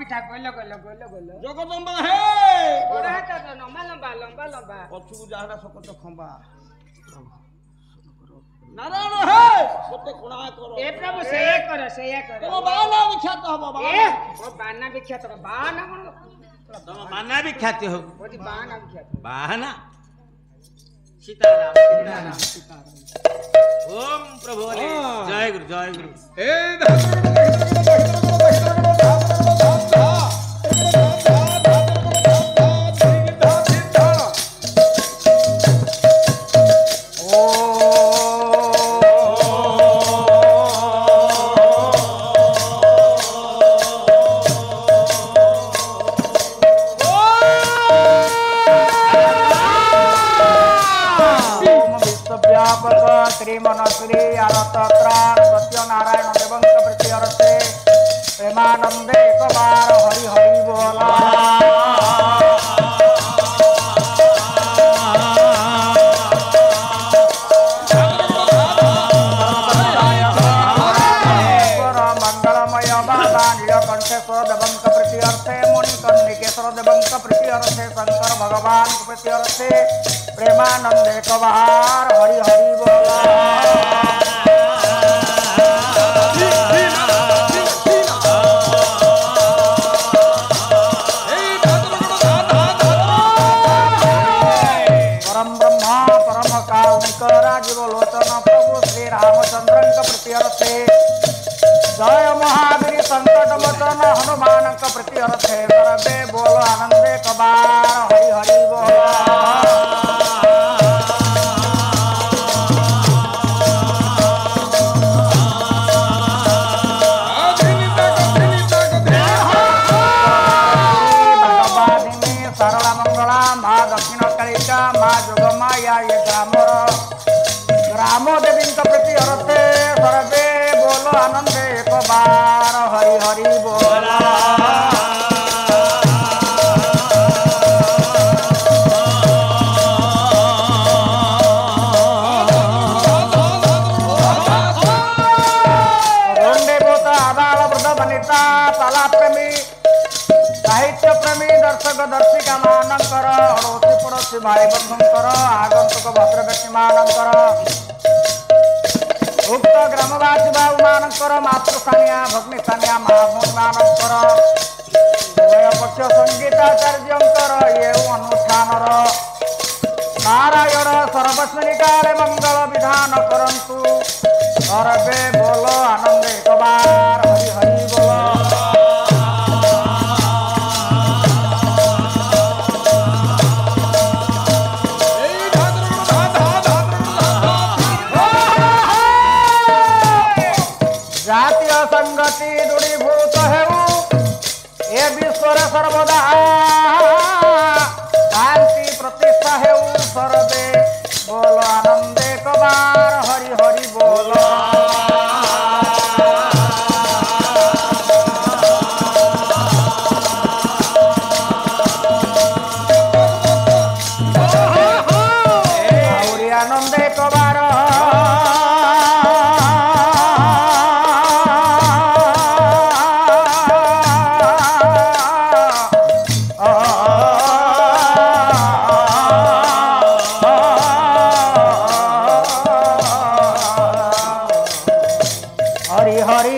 पिठा गोलो गोलो गोलो गोलो जगदम्बा हे गोड़ा हाथ तो लंबा लंबा लंबा लंबा पछुକୁ ଯାହାଟା ସକଟ ଖମ୍ବା नारायण हे मते कोणा करो ए प्रभु सेया करो तम बाना विख्यात हबो ए ओ बाना विख्यात हो बाना कोन तम बाना विख्यात हो ओदी बाना विख्यात बाना सीताराम सीताराम सीताराम ओम प्रभु जय गुरु ए श्रीमनश्री आरतत्राण सत्यनारायण देवं प्रति अर्थे प्रेमानंदे एक बार हरि हरि बोला मंगलमय बाबा नीलकंठेश्वर देवं प्रति अर्थे मणिकर्णिकेश्वर देवं प्रति अर्थे शंकर भगवान प्रति अर्थे प्रेमानंद एक बार हरि हरि बोला परम ब्रह्मा परम कारुणिक राजीव लोचन प्रभु श्री रामचंद्र प्रति अर्थे जय महावीर संकट मोचन हनुमान प्रति अर्थे सर्वे बोलो आनंदे कबार हरि हरि बोला ग्राम देवी प्रति अर्थे सर्वे बोलो आनंदे एक बार हरि हरि बोला देवता आदाल वृद्ध वनिता कला प्रेमी साहित्य प्रेमी दर्शक दर्शिका मानकर अड़ोसी पड़ोसी भाई बंधुंकर आगंतुक भद्र व्यक्ति मानकर उक्त ग्रामवासी बाबू मानकर मातृस्थानिया भग्निस्थानिया महाभूमि मानकर पक्ष संगीताचार्यंकर ये अनुष्ठानर नारायण सर्वस्मिनी काले मंगल विधान करंतु सर्वे बोलो आनंद एक बार हरि हरि बोलो जातीय संगति दूरीभूत हेउ ए विश्वर सर्वदा शांति प्रतिष्ठा हेउ सर्वे बोलो आनंदे कबार हरि हरि बोलो गौरी आनंदे कबार हरि हरि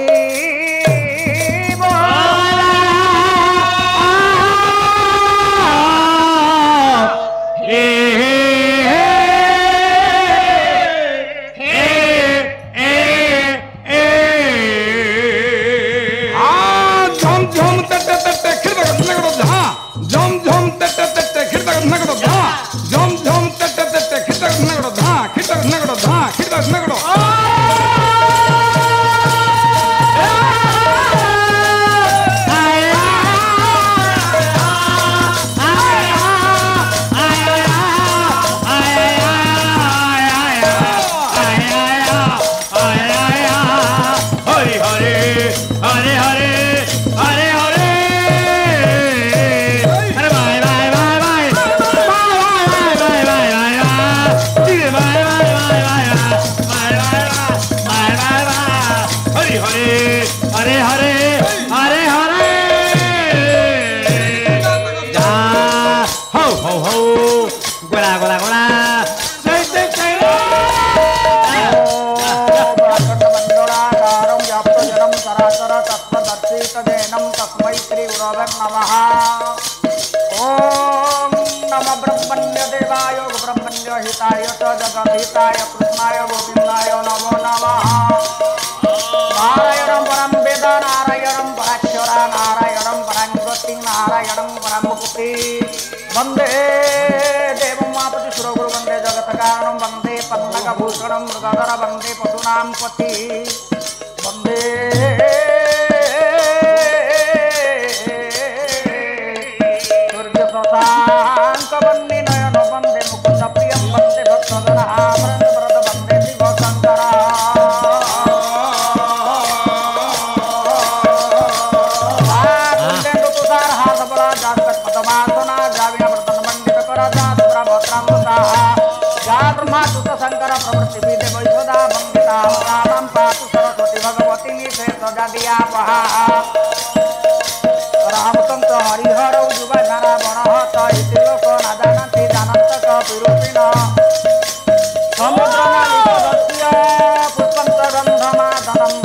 हरे हरे हरे हरे हरे श्री गुरवे नमः। ओम नमः ब्रह्मण्य देवाय ब्रह्मण्य हिताय च जगद्हिताय कृष्णाय गोविन्दाय नमो नमः। नारायणं परं वेद नारायणं पराक्षरा नारायणं परं गति नारायणं परं मुक्ति वन्दे देवं मापति सुरगुरु वन्दे जगत्कारणं वन्दे पन्नगभूषणं मृगधर वन्दे पशूनां पति वन्दे सूर्यशशाङ्कवन्नि नयन वन्दे मुकुन्दप्रियं वन्दे भक्तजनामृत वन्दे शिवशङ्करा। शंकर प्रवृत्ति विदे वैसदा वंदिता नाम पातु सरस्वती भगवती निषेध जदिया पहा रामतंत्र हरिहर युवा नारा बणहत इति लोक न जानन्ति जानन्त कपिरूपिण समुद्र नालिकस्य पुष्पंत गन्धमादनम्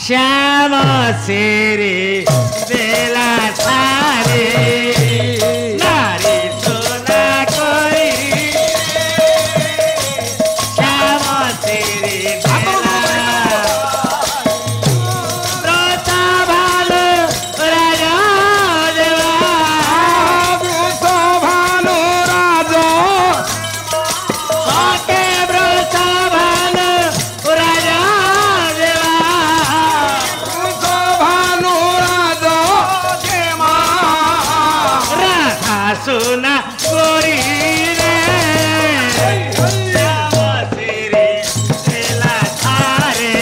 श्याम सिरी देला सारे नारी सोना कोई श्याम सिरी देला रोता भालू राजा देवा रोता भालू राजा आके रोता भालू राजा सोना गोरी रे श्याम सिरी देला सारे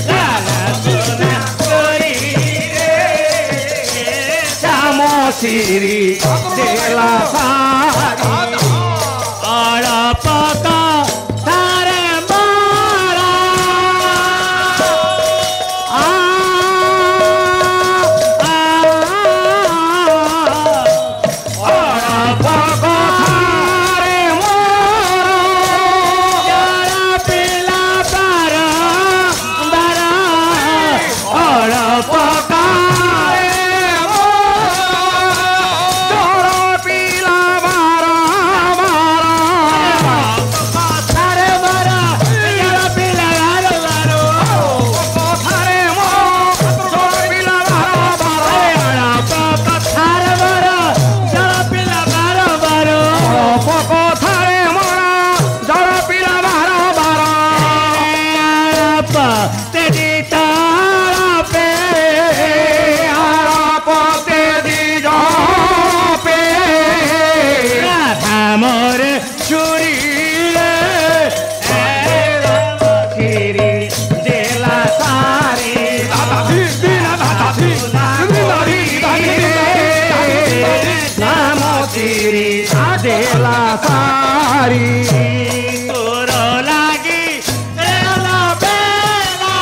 लाला सोना गोरी रे श्याम सिरी देला सारे अड़पका तारे मारा देला सारी तोरो लागी रेला बेला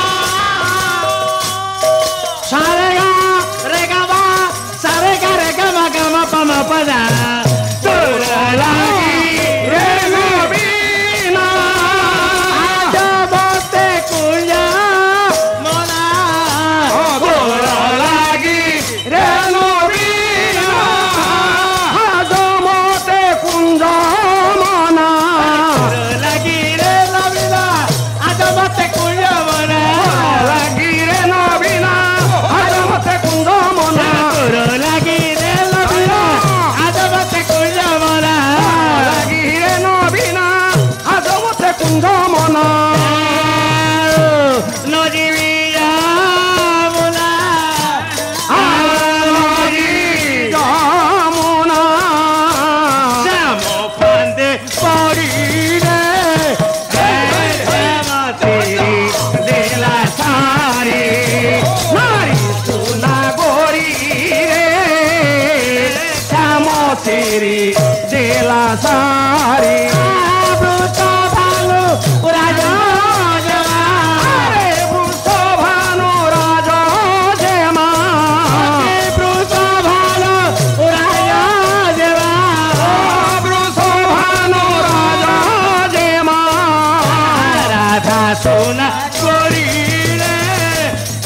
সোনা করিলে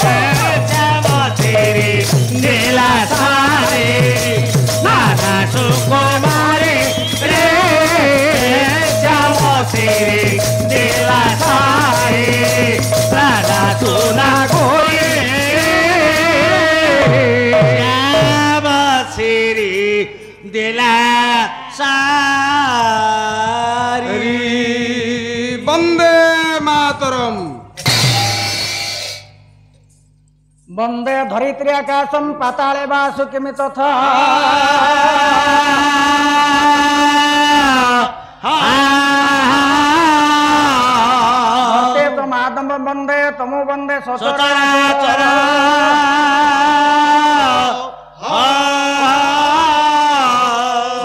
শ্যামশ্রী দিলা সারে নানা সুকুমারী রে শ্যামশ্রী দিলা সারে রাধা সোনা করিলে শ্যামশ্রী দিলা সারি। বন্দে মাতরম। वंदे धरित्री आकाशम पाताले वासुकिमि तथा वंदे तमादम वंदे तमो वंदे सचराचर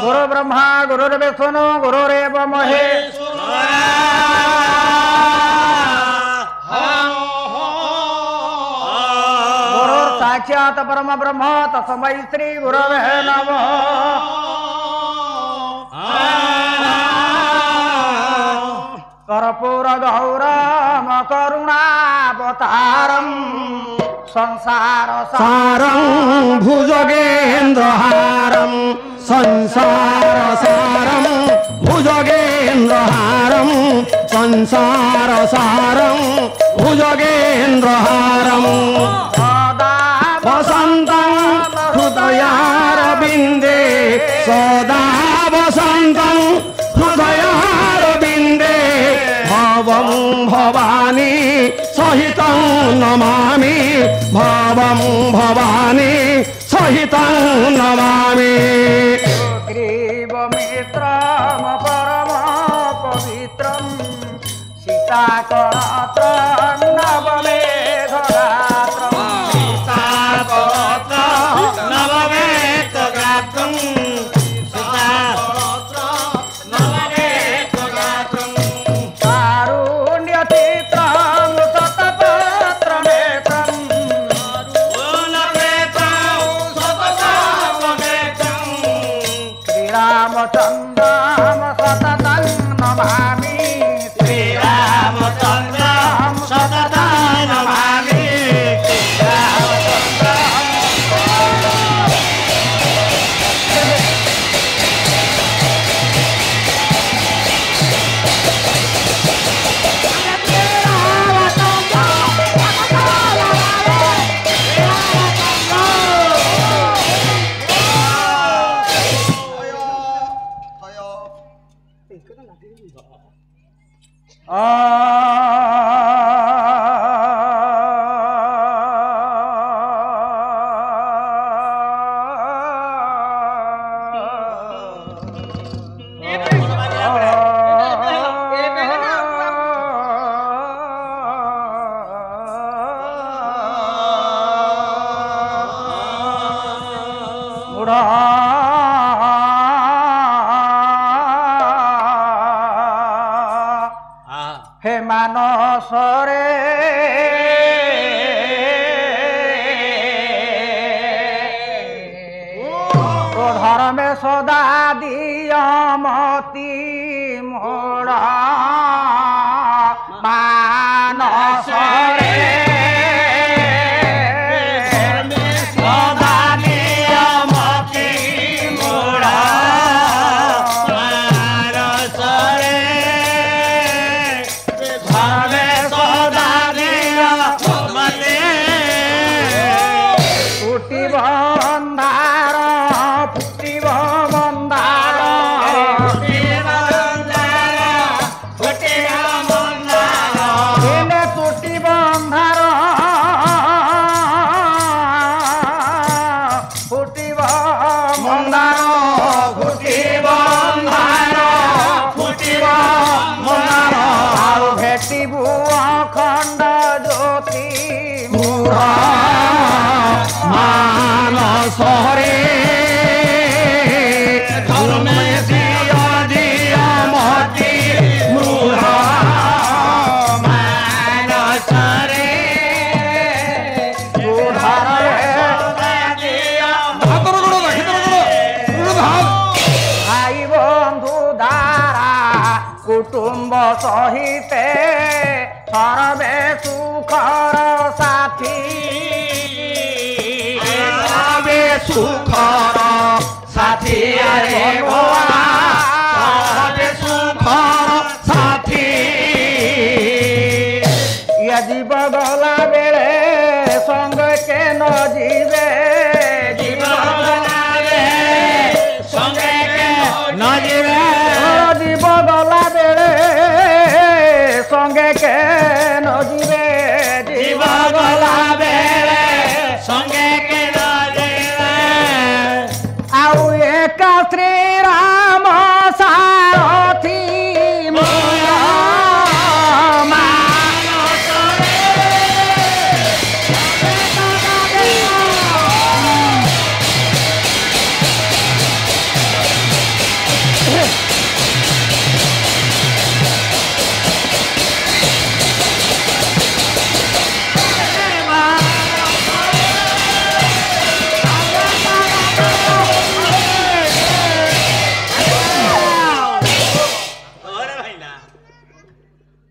गुरु ब्रह्मा गुरुर्विष्णु गुरुरेव महेश्वरः साक्षात परम ब्रह्म तस्मै श्री गुरवे नमः। कर्पूर गौरम करुणावतारम संसार सारं भुजगेन्द्रहारं संसार सारं भुजगेन्द्रहारं संसार सारं भुजगेन्द्रहारं वसन्तं हृदयारविन्दे सदा वसन्तं हृदयारविन्दे भवं भवानी सहितं नमामि भवं भवानी सहितं नमामि। ग्रीवमित्रं परम पवित्रं सीताकरत्रं नवमेघगात्रं कारुण्यचित्रं शतपत्रनेत्रं श्रीरामचन्द्रं सततं नमामि श्रीरामचन्द्रं सततं नमामि हे मानसरे धर्मे सदा दियमती मोड़ा मानसरे अखंड ज्योति मानसरे धर्मे दियमती मूढ़ा मानसरे भाई बंधु धारा कुटुंब सहिते সর্বে সুখর সাথী সবে সুখর সাথী আরে সবে সুখর সাথী ইয়া জীব গলা বেড়ে সঙ্গে কেন ଯିବେ জীব গলাবে সঙ্গে ন ଯିবে জীব গলা বেড়ে সঙ্গে কেন ଯିବେ জীব গলাবে সঙ্গে ন ଯିবে ଆଉ ଏକା ଶ୍ରୀରାମ ସାରଥୀ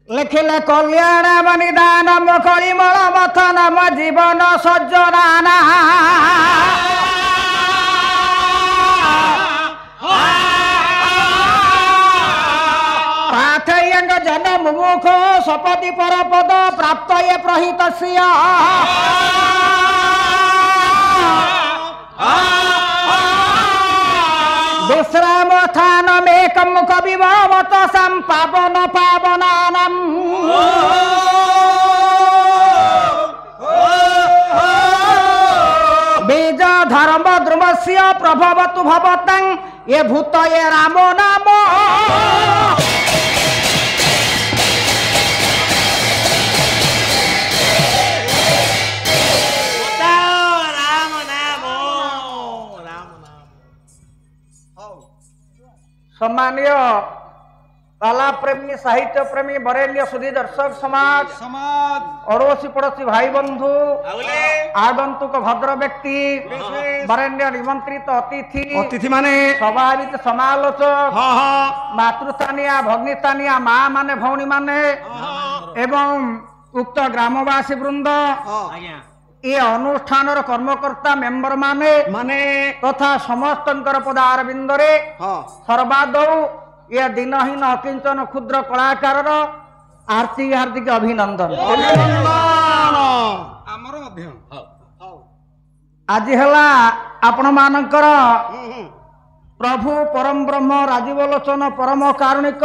ଲେଖିଲେ କଲ୍ୟାଣ ବନିଦାନ କଳିମଳ ମଥନ ମୋ ଜୀବନ ସଜ୍ଜନାନା ପାଥେୟଙ୍ଗ ଜନ ମୁମୁଖ ସପତି ପରପଦ ପ୍ରାପ୍ତ ଏ ପ୍ରହିତ विश्राम थानमेकं कविभवतसं पावन पावनानम् बीज धर्म द्रुमस्य प्रभवतु भवतं ये भूत ये राम नाम सम्मानीय कला प्रेमी साहित्य प्रेमी बरेण्य सुधी दर्शक समाज अड़ोसी पड़ोसी भाई बंधु आगंतुक भद्र व्यक्ति बरेण्य निमंत्रित अतिथि अतिथि माने स्वाभाविक समालोचक मातृस्थानीय भग्निस्थानीय माँ माने भौणी माने एवं उक्त ग्रामवासी वृंद ये अनुष्ठान कर्मकर्ता मेंबर माने माने तथा समस्त पदार बिंदरे सर्वादौ ये दिनहीन अकिंचन क्षुद्र कलाकार हार्दिक हार्दिक अभिनंदन ଆମର ମଧ୍ୟ आज है आपण मानकर प्रभु परम ब्रह्म राजीव लोचन परम कारुणिक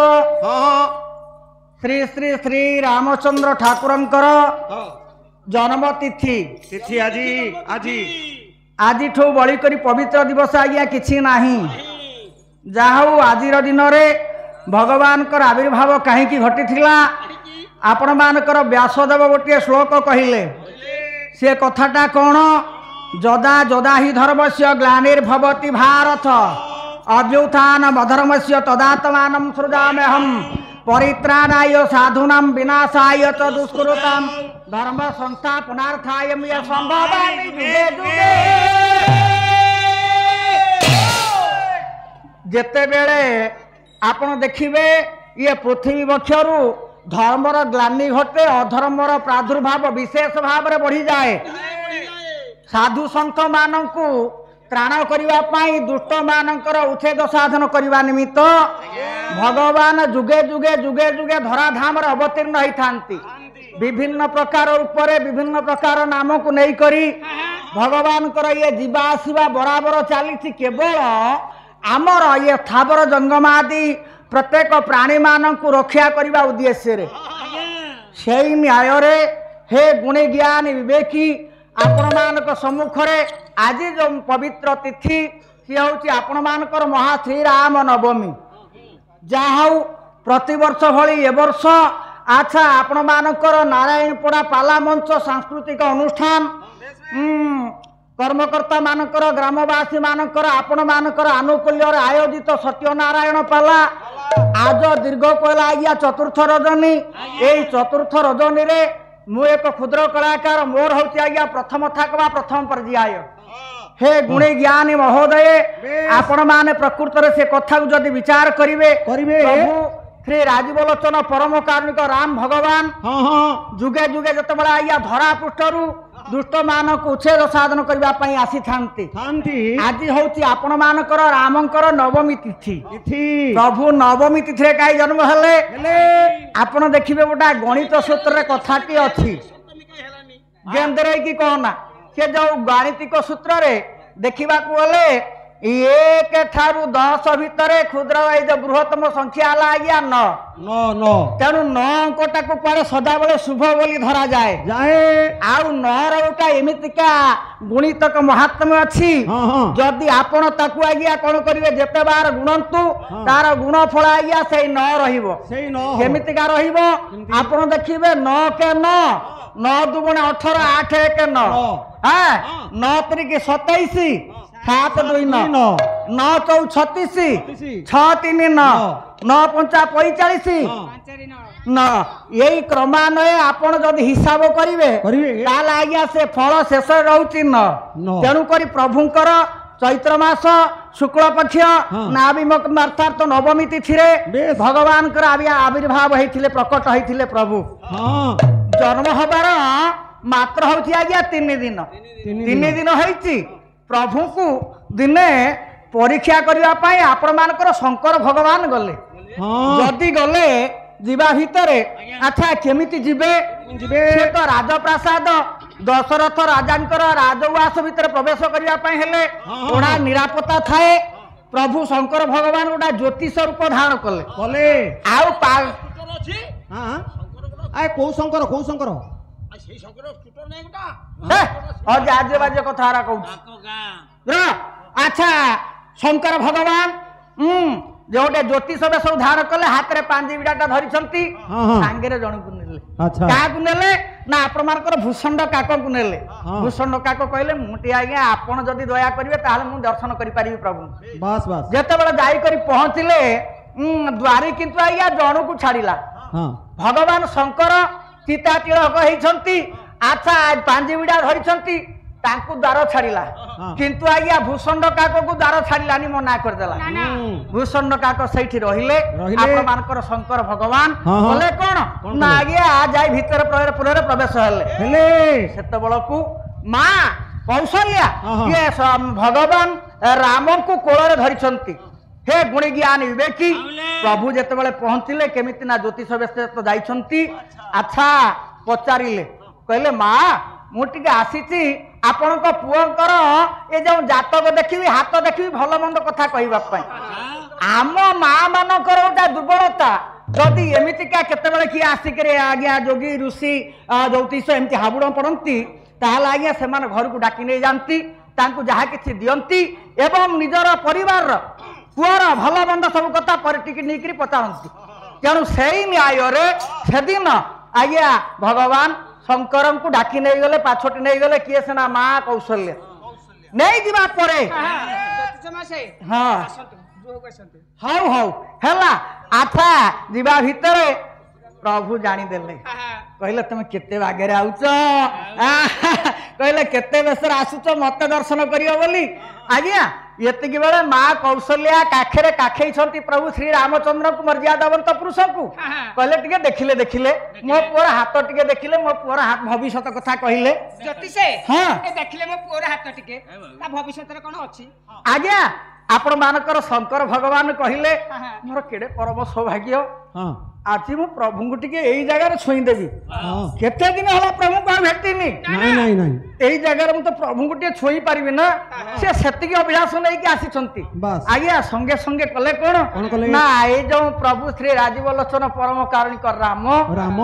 श्री श्री श्री रामचंद्र ठाकुरंकर जन्म तिथि तिथि आजी आजी आज बड़ी करी पवित्र दिवस आज्ञा किछि नाही जाहु आजिर दिन में भगवान कर आविर्भाव कहीं घटी आपण मानकर व्यासदेव गोटे श्लोक कहले से कथाटा कौन जदा जदा ही धर्मस्य ग्लानिर्भवति भारत अभ्युत्थान अधर्मस्य तदात्मानं सृजाम्यहं परित्राणाय साधूनां विनाशाय च दुष्कृतां धर्म संस्थापनार्थाय संभवामि जुगे जुगे जेते बेले आपण देखिबे ये पृथ्वी वक्षरु धर्मर ग्लानि घटे अधर्मर प्रादुर्भाव विशेष भाव में बढ़ी जाए साधु संत मानंकु त्राण करिवा पाई दुष्ट मानकर उच्छेद साधन करिवा निमित्त भगवान जुगे जुगे जुगे जुगे धराधाम रे अवतीर्ण होई थांती विभिन्न प्रकार रूपरे विभिन्न प्रकार नाम को नहीं करी भगवान कर ये जीवा आसीबा बराबर चली केवल आमर ये स्थावर जंगम आदि प्रत्येक प्राणी मानंकु रक्षा करिवा उद्देश्य रे सेई न्याय रे हे गुणी ज्ञानी विवेकी आपण मानक सम्मुख रे आज जो पवित्र तिथि सी हूँ आपण मानकर महा श्री राम नवमी जाऊ प्रतिवर्ष भली ए वर्ष अच्छा आपण मानकर नारायणपड़ा पाला मंच सांस्कृतिक अनुष्ठान कर्मकर्ता मानकर ग्रामवासी मानकर आपण मानकर आनुकूल्य आयोजित सत्यनारायण पाला आज दीर्घ कहला आज्ञा चतुर्थ रजनी यही चतुर्थ रजनी रे मु एक क्षुद्र कलाकार मोर हूँ आज्ञा प्रथम थाकवा प्रथम पर्याय हे गुणी ज्ञानी महोदय आपण माने प्रकृत से कथा जदि विचार करिवे प्रभु ଶ୍ରୀ ରାଜୀବ ଲୋଚନ ପରମ କାରୁଣିକ ରାମ ଭଗବାନ ହଁ ହଁ ଯୁଗେ ଯୁଗେ ଯେତେବେଳେ ଆଜ୍ଞା ଧରା ପୃଷ୍ଠରୁ ଦୁଷ୍ଟ ମାନଙ୍କୁ ଉଚ୍ଛେଦ ସାଧନ କରିବା ପାଇଁ ଆସିଥାନ୍ତି। ଥାନ୍ତି ଆଜି ହଉଛି ଆପଣ ମାନଙ୍କର ରାମଙ୍କର ନବମୀ ତିଥି। ତିଥି ପ୍ରଭୁ ନବମୀ ତିଥିରେ କାହିଁ ଜନ୍ମ ହେଲେ? ହେଲେ ଆପଣ ଦେଖିବେ ଗୋଟେ ଗଣିତ ସୂତ୍ରରେ କଥାଟି ଅଛି ଯେମିତିରେ କି କହନା ସେ ଯୋଉ ଗାଣିତିକ ସୂତ୍ରରେ ଦେଖିବାକୁ ଗଲେ 1 ଠାରୁ 10 ଭିତରେ କ୍ଷୁଦ୍ର ଏଇ ଯୋଉ ବୃହତ୍ତମ ସଂଖ୍ୟା ହେଲା ଆଜ୍ଞା 9। ନ ତେଣୁ 9 ଅଙ୍କଟାକୁ କୁଆଡେ ସଦାବେଳେ ଶୁଭ ବୋଲି ଧରାଯାଏ। ଯାଏ ଆଉ 9ର ଗୋଟେ ଏମିତିକା ଗୁଣିତକ ମହାତ୍ମ୍ୟ ଅଛି। ହଁ ହଁ ଯଦି ଆପଣ ତାକୁ ଆଜ୍ଞା କଣ କରିବେ ଯେତେ ବାର ଗୁଣନ୍ତୁ ତାର ଗୁଣ ଫଳ ଆଜ୍ଞା ସେଇ 9 ରହିବ। ସେଇ ନ କେମିତିକା ରହିବ ଆପଣ ଦେଖିବେ 9 କେ 9 9 ଦୁଗୁଣେ 18 8 1 9 ହଁ 9 ତିରିକି 27 7 2 9 9 4 36 6 3 9 9 5 45 9 ଏଇ କ୍ରମାନ୍ୱয়ে ଆପଣ ଯଦି ହିସାବ କରିବେ କରିବେ ତାହେଲେ ଆଜ୍ଞା ସେ ଫଳ ଶେଷରେ ରହୁଛି 9। ତେଣୁକରି ପ୍ରଭୁଙ୍କର ଚୈତ୍ର ମାସ ଶୁକ୍ଳ ପକ୍ଷ ଅର୍ଥାତ ନବମୀ ତିଥିରେ ବେଶ। ଭଗବାନଙ୍କର ଆବିର୍ଭାବ ହେଇଥିଲେ ପ୍ରକଟ ହେଇଥିଲେ ପ୍ରଭୁ। ହଁ ଜନ୍ମ ହବାର ମାତ୍ର ହଉଛି ଆଜ୍ଞା 3 ଦିନ। 3 ଦିନ ହେଇଛି ପ୍ରଭୁଙ୍କୁ ଦିନେ ପରୀକ୍ଷା କରିବା ପାଇଁ ଆପଣ ମାନଙ୍କର ଶଙ୍କର ଭଗବାନ ଗଲେ। ହଁ ଯଦି ଗଲେ ଯିବା ଭିତରେ ଆଚ୍ଛା କେମିତି ଯିବେ? ସେ ତ ରାଜପ୍ରାସାଦ ଦଶରଥ ରାଜାଙ୍କର ରାଜଉଆସ ଭିତରେ ପ୍ରବେଶ କରିବା ପାଇଁ ହେଲେ ଗୋଟା ନିରାପତ୍ତା ଥାଏ। ପ୍ରଭୁ ଶଙ୍କର ଭଗବାନ ଗୋଟା ଜ୍ୟୋତିଷ ରୂପ ଧାରଣ କଲେ କଲେ ଆଉ ଅଛି ହଁ ଆଏ କୋଉ ଶଙ୍କର ସେଇ ଶଙ୍କର ଛୋଟ ନାଇଁ ଗୋଟା ଆଜେ ବାଜେ କଥା କହୁଛି। ଗାଁ ଆଚ୍ଛା ଶଙ୍କର ଭଗବାନ ଯୋଉଟେ ଜ୍ୟୋତିଷ ବେଶ ଧାରଣ କଲେ ହାତରେ ପାଞ୍ଜି ବିଡାଟା ଧରିଛନ୍ତି ସାଙ୍ଗରେ ଜଣକୁ ନେଲେ। ଆଚ୍ଛା କାହାକୁ ନେଲେ ନା ଆପଣ ମାନଙ୍କର ଭୂଷଣ୍ଡ କାକକୁ ନେଲେ। ଭୂଷଣ୍ଡ କାକ କହିଲେ ମୁଁ ଟିକେ ଆଜ୍ଞା ଆପଣ ଯଦି ଦୟା କରିବେ ତାହେଲେ ମୁଁ ଦର୍ଶନ କରିପାରିବି ପ୍ରଭୁ। ବାସ୍ ବାସ୍ ଯେତେବେଳେ ଯାଇକରି ପହଞ୍ଚିଲେ ଦ୍ୱାରୀ କିନ୍ତୁ ଆଜ୍ଞା ଜଣକୁ ଛାଡ଼ିଲା। ହଁ ଭଗବାନ ଶଙ୍କର ଚିତା ତିଳକ ହେଇଛନ୍ତି ଆଚ୍ଛା ପାଞ୍ଜି ବିଡା ଧରିଛନ୍ତି ତାଙ୍କୁ ଦ୍ୱାର ଛାଡ଼ିଲା କିନ୍ତୁ ଆଜ୍ଞା ଭୂଷଣ୍ଡ କାକକୁ ଦ୍ୱାର ଛାଡ଼ିଲାନି ମନା କରିଦେଲା। ଭୂଷଣ୍ଡ କାକ ସେଇଠି ରହିଲେ ଆପଣ ମାନଙ୍କର ଶଙ୍କର ଭଗବାନ କଲେ କଣ ନା ଆଜ୍ଞା ଯାଇ ଭିତରେ ପୁରରେ ପ୍ରବେଶ ହେଲେ। ସେତେବେଳକୁ ମା କୌଶଲ୍ୟା ଇଏ ଭଗବାନ ରାମଙ୍କୁ କୋଳରେ ଧରିଛନ୍ତି। ହେ ଗୁଣି ଜ୍ଞାନ ବିବେକୀ ପ୍ରଭୁ ଯେତେବେଳେ ପହଞ୍ଚିଲେ କେମିତି ନା ଜ୍ୟୋତିଷ ବେଶ ଯାଇଛନ୍ତି। ଆଚ୍ଛା ପଚାରିଲେ କହିଲେ ମା ମୁଁ ଟିକେ ଆସିଛି ଆପଣଙ୍କ ପୁଅଙ୍କର ଏ ଯୋଉ ଜାତକ ଦେଖିବି ହାତ ଦେଖିବି ଭଲ ମନ୍ଦ କଥା କହିବା ପାଇଁ। ଆମ ମା ମାନଙ୍କର ଗୋଟେ ଦୁର୍ବଳତା ଯଦି ଏମିତିକା କେତେବେଳେ କିଏ ଆସିକରି ଆଜ୍ଞା ଯୋଗୀ ଋଷି ଜ୍ୟୋତିଷ ଏମିତି ହାବୁଡ଼ ପଡ଼ନ୍ତି ତାହେଲେ ଆଜ୍ଞା ସେମାନେ ଘରକୁ ଡାକି ନେଇ ଯାଆନ୍ତି ତାଙ୍କୁ ଯାହା କିଛି ଦିଅନ୍ତି ଏବଂ ନିଜର ପରିବାରର ପୁଅର ଭଲ ମନ୍ଦ ସବୁ କଥା ଟିକେ ନେଇକରି ପଚାରନ୍ତି। ତେଣୁ ସେଇ ନ୍ୟାୟରେ ସେଦିନ ଆଜ୍ଞା ଭଗବାନ ଶଙ୍କରଙ୍କୁ ଡାକି ନେଇଗଲେ ପାଛୋଟି ନେଇଗଲେ କିଏ ସିନା ମା କୌଶଲ୍ୟା ନେଇଯିବା ପରେ ହଁ ହଉ ହଉ ହେଲା। ଆଚ୍ଛା ଯିବା ଭିତରେ ପ୍ରଭୁ ଜାଣିଦେଲେ କହିଲେ ତମେ କେତେ ବାଗରେ ଆଉଛ କହିଲେ କେତେ ବେଶରେ ଆସୁଛ ମତେ ଦର୍ଶନ କରିବ ବୋଲି। ଆଜ୍ଞା ଏତିକି ବେଳେ ମା କୌଶଲ୍ୟା କାଖରେ କାଖେଇଛନ୍ତି ପ୍ରଭୁ ଶ୍ରୀ ରାମଚନ୍ଦ୍ରଙ୍କୁ ମର୍ଯ୍ୟାଦାବନ୍ତ ପୁରୁଷକୁ କହିଲେ ଟିକେ ଦେଖିଲେ ମୋ ପୁଅର ହାତ ଟିକେ ଦେଖିଲେ ମୋ ପୁଅର ଭବିଷ୍ୟତ କଥା କହିଲେ। ହଁ ଦେଖିଲେ ମୋ ପୁଅର ହାତ ଟିକେ ତା ଭବିଷ୍ୟତରେ କଣ ଅଛି? ଆଜ୍ଞା ଆପଣ ମାନଙ୍କର ଶଙ୍କର ଭଗବାନ କହିଲେ ମୋର କେଡେ ପରମ ସୌଭାଗ୍ୟ ଆଜି ମୁଁ ପ୍ରଭୁଙ୍କୁ ଟିକେ ଏଇ ଜାଗାରେ ଛୁଇଁଦେବି। କେତେ ଦିନ ହେଲା ପ୍ରଭୁଙ୍କୁ ଆଉ ଭେଟିନି ଏଇ ଜାଗାରେ ମୁଁ ତ ପ୍ରଭୁଙ୍କୁ ଟିକେ ଛୁଇଁ ପାରିବି ନା। ସେ ସେତିକି ଅଭିଳାଷ ନେଇକି ଆସିଛନ୍ତି। ଆଜ୍ଞା ସଙ୍ଗେ ସଙ୍ଗେ କଲେ କଣ ନା ଏଇ ଯୋଉ ପ୍ରଭୁ ଶ୍ରୀ ରାଜୀବ ଲୋଚନ ପରମ କାରୁଣିକ ରାମ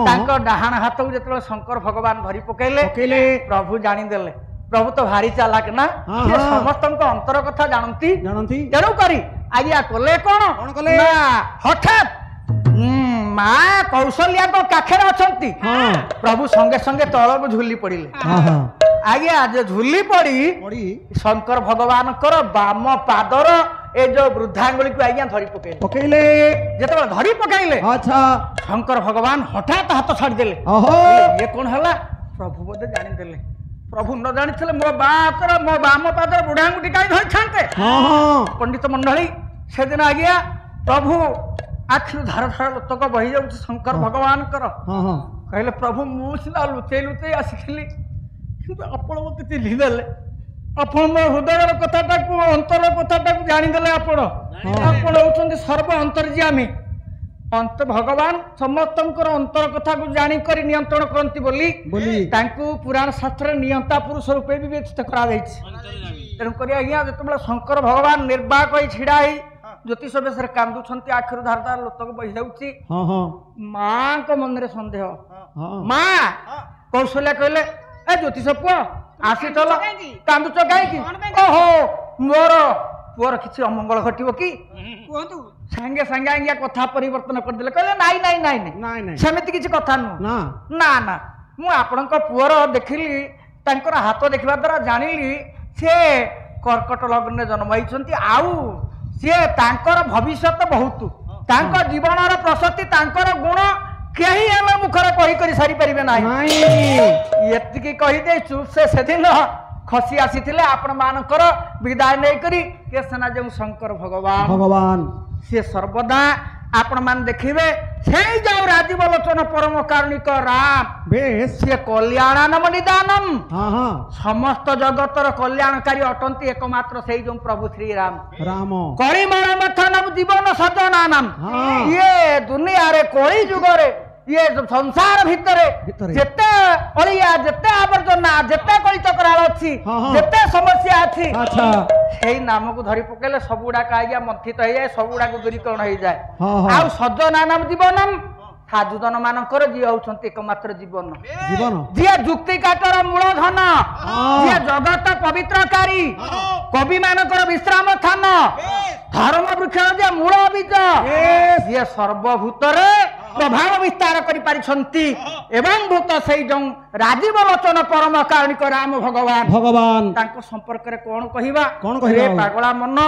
ତାଙ୍କ ଡାହାଣ ହାତକୁ ଯେତେବେଳେ ଶଙ୍କର ଭଗବାନ ଧରି ପକେଇଲେ ପ୍ରଭୁ ଜାଣିଦେଲେ। ପ୍ରଭୁ ତ ଭାରି ଚାଲାକ ନା ସେ ସମସ୍ତଙ୍କ ଅନ୍ତର କଥା ଜାଣନ୍ତି। ତେଣୁ କରି ଆଜ୍ଞା କଲେ କଣ ନା ହଠାତ୍ ମା କୌଶଲ୍ୟାଙ୍କ କାଖରେ ଅଛନ୍ତି ପ୍ରଭୁ ସଙ୍ଗେ ସଙ୍ଗେ ତଳକୁ ଝୁଲି ପଡିଲେ। ଆଜ୍ଞା ଯେ ଝୁଲି ପଡି ଶଙ୍କର ଭଗବାନଙ୍କର ବାମ ପାଦର ଏ ଯୋଉ ବୃଦ୍ଧାଙ୍ଗୁଳିକୁ ଆଜ୍ଞା ଧରି ପକେଇଲେ। ଯେତେବେଳେ ଧରି ପକେଇଲେ ଶଙ୍କର ଭଗବାନ ହଠାତ୍ ହାତ ଛାଡିଦେଲେ। ଇଏ କଣ ହେଲା ପ୍ରଭୁ ବୋଧେ ଜାଣିଦେଲେ। ପ୍ରଭୁ ନ ଜାଣିଥିଲେ ମୋ ବାମ ପାଦର ବୁଢାଙ୍ଗୁଠି କାହିଁ ଧରିଥାନ୍ତେ। ପଣ୍ଡିତ ମଣ୍ଡଳୀ ସେଦିନ ଆଜ୍ଞା ପ୍ରଭୁ ଆଖିରୁ ଧାର ଧାର ଲୋତକ ବହି ଯାଉଛି ଶଙ୍କର ଭଗବାନଙ୍କର। ହଁ ହଁ କହିଲେ ପ୍ରଭୁ ମୁଁ ସିନା ଲୁଚେଇ ଲୁଚେଇ ଆସିଥିଲି କିନ୍ତୁ ଆପଣ ମୋତେ ଚିହ୍ନି ଦେଲେ। ଆପଣ ମୋ ହୃଦୟର କଥାଟାକୁ ଅନ୍ତର କଥାଟାକୁ ଜାଣିଦେଲେ। ଆପଣ ହେଉଛନ୍ତି ସର୍ବ ଅନ୍ତର୍ଯାମୀ। ଭଗବାନ ସମସ୍ତଙ୍କର ଅନ୍ତର କଥାକୁ ଜାଣିକରି ନିୟନ୍ତ୍ରଣ କରନ୍ତି ବୋଲି ତାଙ୍କୁ ପୁରାଣ ଶାସ୍ତ୍ରରେ ନିୟନ୍ତା ପୁରୁଷ ରୂପେ ବିବେଚିତ କରାଯାଇଛି। ତେଣୁକରି ଆଜ୍ଞା ଯେତେବେଳେ ଶଙ୍କର ଭଗବାନ ନିର୍ବାକ ହୋଇ ଛିଡ଼ା ହେଇ ଜ୍ୟୋତିଷ ବେଶରେ କାନ୍ଦୁଛନ୍ତି, ଆଖିରୁ ଧାର ଧାର ଲୋତକ ବହି ଯାଉଛି। ମାଙ୍କ ମନରେ ସନ୍ଦେହ। ମା କୌଶଲ୍ୟା କହିଲେ ଏ ଜ୍ୟୋତିଷ ପୁଅ ଆସିଥିଲ, କାନ୍ଦୁଛ କାହିଁକି? ଓହୋ ମୋର ପୁଅର କିଛି ଅମଙ୍ଗଳ ଘଟିବ କି? କୁହନ୍ତୁ। ସାଙ୍ଗେ ସାଙ୍ଗେ ଆଜ୍ଞା କଥା ପରିବର୍ତ୍ତନ କରିଦେଲେ। କହିଲେ ନାଇଁ ନାଇଁ ନାଇଁ ନାଇଁ ସେମିତି କିଛି କଥା ନୁହଁ। ନା ନା ମୁଁ ଆପଣଙ୍କ ପୁଅର ଦେଖିଲି, ତାଙ୍କର ହାତ ଦେଖିବା ଦ୍ୱାରା ଜାଣିଲି ସେ କର୍କଟ ଲଗ୍ନରେ ଜନ୍ମ ହେଇଛନ୍ତି। ଆଉ ସିଏ ତାଙ୍କର ଭବିଷ୍ୟତ ବହୁତ, ତାଙ୍କ ଜୀବନର ପ୍ରସତି, ତାଙ୍କର ଗୁଣ କେହି ଆମେ ମୁଖରେ କହି ସାରିପାରିବେ ନାହିଁ। ଏତିକି କହିଦେଇଛୁ। ସେ ସେଦିନ ଖସି ଆସିଥିଲେ ଆପଣ ମାନଙ୍କର ବିଦାୟ ନେଇକରି। କେ ସେନା ଯେଉଁ ଶଙ୍କର ଭଗବାନ ସିଏ ସର୍ବଦା ଆପଣ ମାନେ ଦେଖିବେ ସେଇ ଯୋଉ ରାଜୀବ ଲୋଚନ ପରମ କାରୁଣିକ ରାମ, ସିଏ କଲ୍ୟାଣାନମ ନିଦାନମ, ସମସ୍ତ ଜଗତର କଲ୍ୟାଣକାରୀ ଅଟନ୍ତି ଏକମାତ୍ର ସେଇ ଯୋଉ ପ୍ରଭୁ ଶ୍ରୀରାମ। କଳିମଳ ମଥନମ ଜୀବନ ସଜନାନମ। ଇଏ ଦୁନିଆରେ କଳି ଯୁଗରେ ये संसार भितर जेते अलिया जेते आवर्जना जेते कलिचक्राल अच्छी जेते समस्या अच्छी सेई नाम को धरी पकेले सबुडा काया मंथित हो जाए, सबुडा को दूरीकरण हो जाए। आ सज्जना नाम जीवनम साधुजन मानकर जी होउछंती एकमात्र जीवन जी जुक्ति काटर मूल धन, जी जगत पवित्रकारी कवि मानकर विश्राम स्थान, धर्म वृक्ष जे मूल बीज, जी सर्वभूतरे प्रभाव विस्तार करि पारिछंती एवं भूत सेई जो राजीव लोचन परम कारुणिक राम भगवान तांको संपर्क रे कोन कहिबा रे पागला मन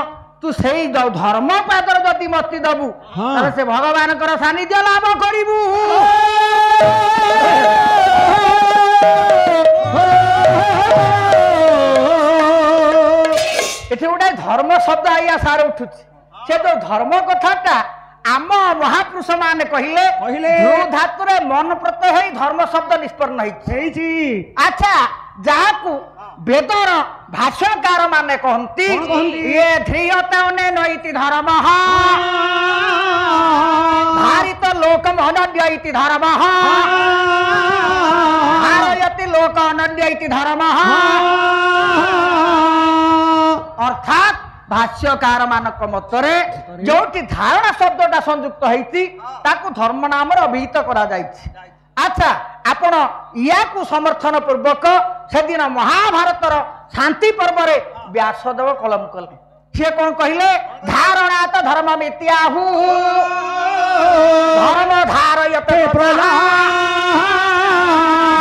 तू सेई जो धर्म पादर जति मति दबु ताले से भगवान कर सानिध्य लाभ करिबु। एठी उडा धर्म शब्द आइया सार उठुछि। से तो धर्म कथाटा आम महापुरुष माने कहले ध्रुव धातुरे मन प्रत्यय होई धर्म शब्द निष्पन्न होइछि। अच्छा जाहाकु वेदर भाष्यकार माने कहंती ये ध्रियतने नैति धर्म धारित लोकम अनन्य इति धर्म धारयति लोक अनन्य इति धर्म। अर्थात भाष्यकार मानक मतरे जोटी धारणा शब्दटा संयुक्त होइछि ताकू धर्म नाम अभिहित करा जाइछि। अच्छा आपण याकू समर्थन पूर्वक सेदिन महाभारतर शांति पर्व रे व्यासदेव कलम कले। से कौन कहले धारणा तो धर्म मित्याहु धर्म धारयते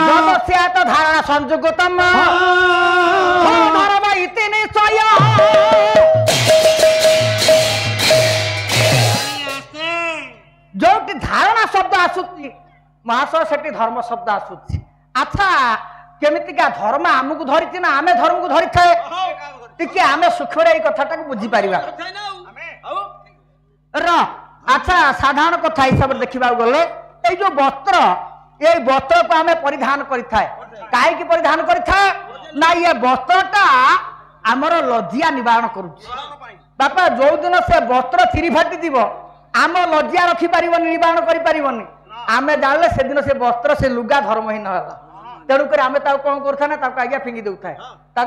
जगस्या तो धारणा संयुक्तम धर्म इति निश्चय। जो धारणा शब्द आसुची महाशय से धर्म शब्द आसुची। अच्छा केमितिका धर्म आमको धरी ना आमे धर्म को धरी थाए टिके आमे सुखरे ए कथाटा को बुझी पारिबा र। अच्छा साधारण कथा हिसाब से देखिबा गले ए जो वस्त्र ए वस्त्र को आमे परिधान करि थाए काहे की परिधान करि थाए ना ये वस्त्रटा हमर लज्जा निवारण करूची। बापा जो दिन से वस्त्र चिरी फाटी दिबो आम लज्जा रखी पारिबनी निवारण करि पारिबनी आमे जानले से दिन से वस्त्र से लुगा धर्महीन होला। तेणुक आम कौन करता ना आज्ञा फिंगी दौए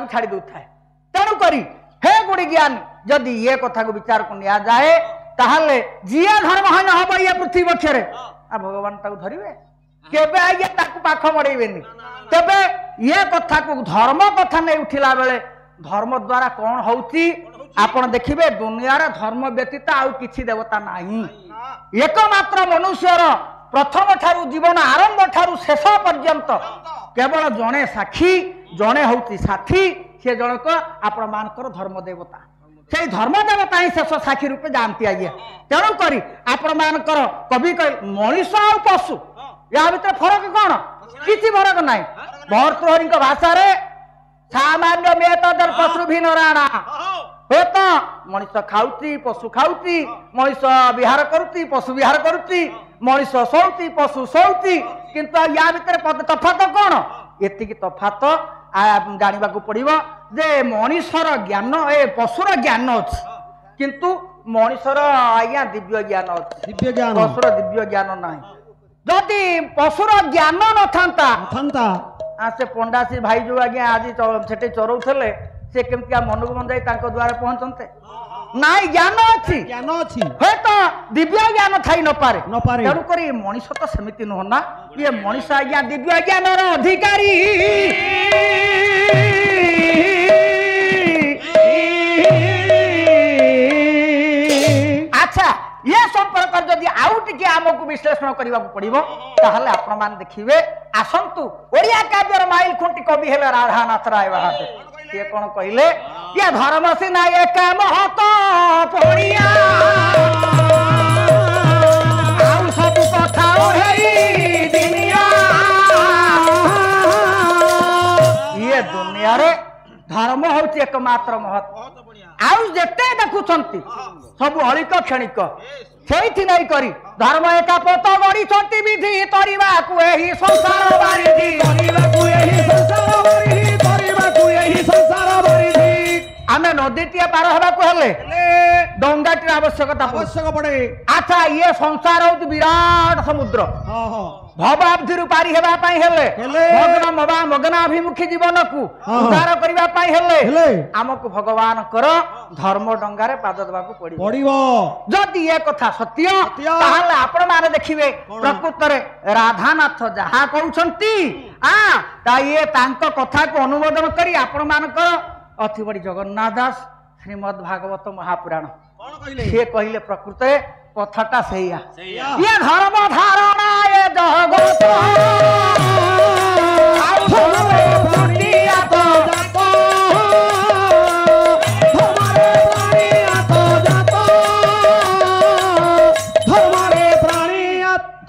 छाड़ी दौए। तेणुक हे गुड़ी ज्ञान जदि ये कथा को विचार को निया जाए ताहले जिया धर्महीन हम ये पृथ्वी पक्षरे भगवान धरवे केबे आज्ञा पाख मड़ेबेनी। तेबे ये कथा को धर्म कथा नहीं उठिला बेले धर्म द्वारा कौन होउची आपण देखिबे दुनिया रे धर्म व्यतीत आउ किछि देवता नाही। एकमात्र मनुष्यर प्रथम ठारू जीवन आरंभ ठारू शेष पर्यंत केवल जड़े साक्षी जड़े हूँ साथी से जनक आपण मानकर धर्म देवता से धर्म देवता ही शेष साक्षी रूपे जानती आज्ञा। तेणुक आपण मानकर कवि कह मनीष आ पशु या भीतर फरक कौन किसी फरक ना। भर्तृहरि भाषा रे सामान्य में तदर पशु भी नराणा ହୁଏତ ମଣିଷ ଖାଉଛି ପଶୁ ଖାଉଛି, ମଣିଷ ବିହାର କରୁଛି ପଶୁ ବିହାର କରୁଛି, ମଣିଷ ଶୋଉଛି ପଶୁ ଶୋଉଛି, କିନ୍ତୁ ୟା ଭିତରେ ତଫାତ କଣ? ଏତିକି ତଫାତ ଜାଣିବାକୁ ପଡିବ ଯେ ମଣିଷର ଜ୍ଞାନ ପଶୁର ଜ୍ଞାନ ଅଛି, କିନ୍ତୁ ମଣିଷର ଆଜ୍ଞା ଦିବ୍ୟ ଜ୍ଞାନ ଅଛି, ଦିବ୍ୟ ଜ୍ଞାନ ପଶୁର ଦିବ୍ୟ ଜ୍ଞାନ ନାହିଁ। ଯଦି ପଶୁର ଜ୍ଞାନ ନଥାନ୍ତା ସେ ପଣ୍ଡାସୀ ଭାଇ ଯୋଉ ଆଜ୍ଞା ଆଜି ସେଠି ଚରଉଥିଲେ ସେ କେମିତି ମନକୁ ମନ ଯାଇ ତାଙ୍କ ଦ୍ୱାରେ ପହଞ୍ଚନ୍ତେ? ନାଇଁ, ଜ୍ଞାନ ଅଛି, ଜ୍ଞାନ ଅଛି, ହୁଏତ ଦିବ୍ୟ ଜ୍ଞାନ ଥାଇ ନପାରେ। ନପାରେ। ତେଣୁକରି ମଣିଷ ତ ସେମିତି ନୁହଁ ନା, ଇଏ ମଣିଷ ଆଜ୍ଞା ଦିବ୍ୟ ଜ୍ଞାନର ଅଧିକାରୀ। ଆଚ୍ଛା, ଏ ସମ୍ପର୍କରେ ଯଦି ଆଉ ଟିକେ ଆମକୁ ବିଶ୍ଳେଷଣ କରିବାକୁ ପଡିବ ତାହେଲେ ଆପଣ ମାନେ ଦେଖିବେ। ଆସନ୍ତୁ, ଓଡ଼ିଆ କାବ୍ୟର ମାଇଲ ଖୁଣ୍ଟି କବି ହେଲେ ରାଧାନାଥ ରାୟ ବାହାଦୁର। ସିଏ କଣ କହିଲେ? ଇଏ ଧର୍ମ ସିନା ଏକା ମହତ ପଡ଼ିଆ, ଆଉ ସବୁ କଥା ହେଇ ଦୁନିଆ। ଇଏ ଦୁନିଆରେ ଧର୍ମ ହଉଛି ଏକମାତ୍ର ମହତ୍ଵ, ଆଉ ଯେତେ ଦେଖୁଛନ୍ତି ସବୁ ଅଳିକ କ୍ଷଣିକ। ସେଇଥି ନେଇ କରି ଧର୍ମ ଏକା ପତ ଗଢ଼ିଛନ୍ତି ବିଧି ତରିବାକୁ ଏହି ସଂସାର ବାରିଧି, କରିବାକୁ ଏହି ସଂସାର ବାରିଧି, କରିବାକୁ ଏହି ସଂସାର ବାରିଧି। ଆମେ ନଦୀଟିଏ ପାର ହେବାକୁ ହେଲେ ଡଙ୍ଗାଟିର ଆବଶ୍ୟକତା ପଡେ। ଆଚ୍ଛା, ଇଏ ସଂସାର ହଉଛି ବିରାଟ ସମୁଦ୍ର। ଭବାବ୍ଧିରୁ ପାରି ହେବା ପାଇଁ ହେଲେ ମଗ୍ନାଭିମୁଖୀ ଜୀବନକୁ ଉଦ୍ଧାର କରିବା ପାଇଁ ହେଲେ ଆମକୁ ଭଗବାନଙ୍କର ଧର୍ମ ଡଙ୍ଗାରେ ପାଦ ଦେବାକୁ ପଡିବ। ଯଦି ଏ କଥା ସତ୍ୟ ତାହେଲେ ଆପଣ ମାନେ ଦେଖିବେ ପ୍ରକୃତରେ ରାଧାନାଥ ଯାହା କହୁଛନ୍ତି ଇଏ ତାଙ୍କ କଥାକୁ ଅନୁମୋଦନ କରି ଆପଣ ମାନଙ୍କର ଅତି ବଡି ଜଗନ୍ନାଥ ଦାସ ଶ୍ରୀମଦ୍ ଭାଗବତ ମହାପୁରାଣ ସିଏ କହିଲେ ପ୍ରକୃତରେ କଥାଟା ସେଇଆ। ଇଏ ଧର୍ମ ଧାରଣା ଏ ଜଗତ